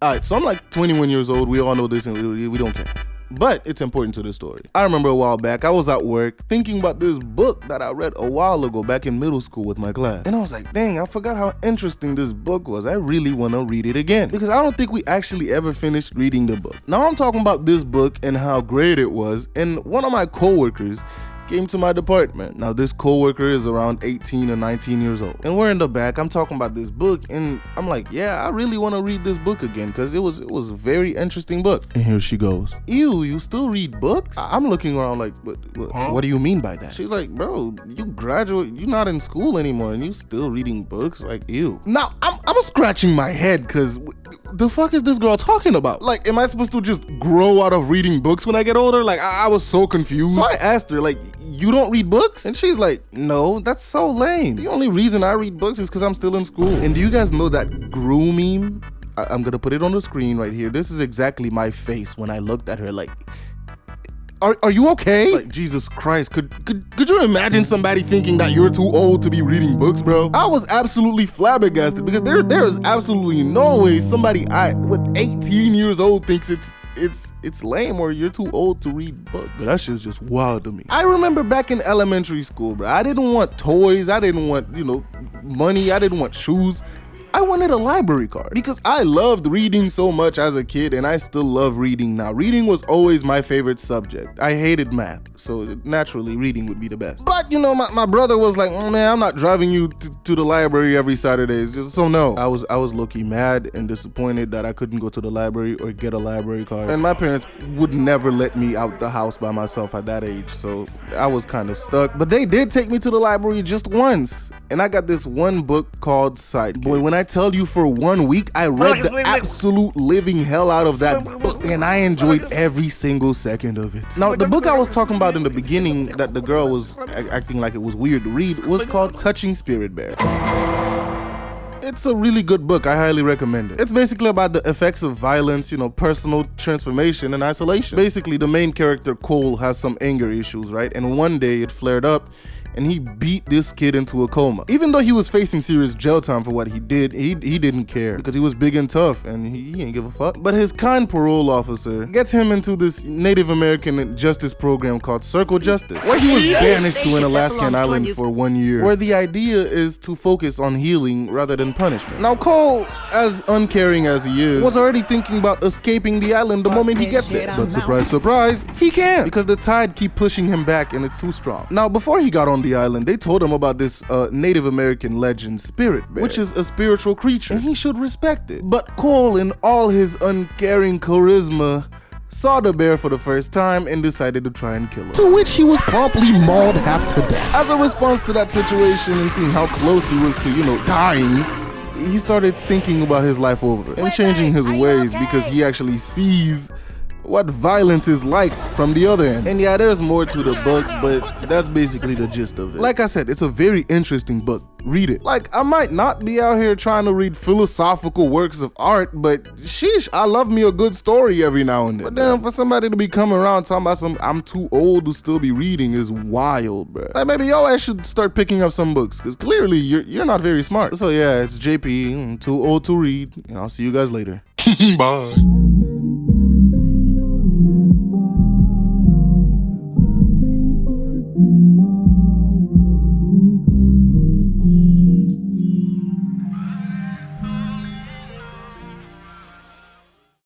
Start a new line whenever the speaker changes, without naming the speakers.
Alright, so I'm like 21 years old. We all know this and we don't care. But it's important to the story. I remember a while back, I was at work thinking about this book that I read a while ago back in middle school with my class. And I was like, dang, I forgot how interesting this book was. I really want to read it again. Because I don't think we actually ever finished reading the book. Now I'm talking about this book and how great it was. And one of my coworkers came to my department. Now this coworker is around 18 or 19 years old. And we're in the back, I'm talking about this book and I'm like, yeah, I really want to read this book again because it was a very interesting book. And here she goes. Ew, you still read books? I'm looking around like, what do you mean by that? She's like, bro, you graduate, you're not in school anymore and you still reading books? Like, ew. Now, I'm scratching my head because the fuck is this girl talking about? Like, am I supposed to just grow out of reading books when I get older? Like, I was so confused. So I asked her, like, you don't read books? And she's like, no, that's so lame. The only reason I read books is because I'm still in school. And do you guys know that Gru meme? I'm gonna put it on the screen right here. This is exactly my face when I looked at her like, are you okay? Like, Jesus Christ, could you imagine somebody thinking that you're too old to be reading books, bro? I was absolutely flabbergasted because there is absolutely no way somebody 18 years old thinks it's lame or you're too old to read books. But that shit's just wild to me. I remember back in elementary school, bro, I didn't want toys, I didn't want, money, I didn't want shoes. I wanted a library card because I loved reading so much as a kid and I still love reading now. Reading was always my favorite subject. I hated math, so naturally reading would be the best. But my brother was like, man, I'm not driving you to the library every Saturday. So no, I was low-key mad and disappointed that I couldn't go to the library or get a library card. And my parents would never let me out the house by myself at that age, so I was kind of stuck. But they did take me to the library just once. And I got this one book called Sidekicks. Boy, when I tell you for 1 week, I read the absolute living hell out of that book and I enjoyed every single second of it. Now, the book I was talking about in the beginning that the girl was acting like it was weird to read was called Touching Spirit Bear. It's a really good book. I highly recommend it. It's basically about the effects of violence, personal transformation and isolation. Basically, the main character, Cole, has some anger issues, right? And one day it flared up and he beat this kid into a coma. Even though he was facing serious jail time for what he did, he didn't care because he was big and tough and he ain't give a fuck. But his kind parole officer gets him into this Native American justice program called Circle Justice, where he was banished to an Alaskan island for 1 year, where the idea is to focus on healing rather than punishment. Now Cole, as uncaring as he is, was already thinking about escaping the island the moment he gets there. But surprise, surprise, he can't because the tide keep pushing him back and it's too strong. Now before he got on the island, they told him about this Native American legend, Spirit Bear, which is a spiritual creature, and he should respect it. But Cole, in all his uncaring charisma, saw the bear for the first time and decided to try and kill him. To which he was promptly mauled half to death. As a response to that situation and seeing how close he was to, dying, he started thinking about his life over and changing his ways because he actually sees what violence is like from the other end. And yeah, there's more to the book, but that's basically the gist of it. Like I said, it's a very interesting book. Read it. Like, I might not be out here trying to read philosophical works of art, but sheesh, I love me a good story every now and then. But then for somebody to be coming around talking about I'm too old to still be reading is wild, bro. Like, maybe your ass should start picking up some books, because clearly you're not very smart. So yeah, it's JP, too old to read, and I'll see you guys later. Bye.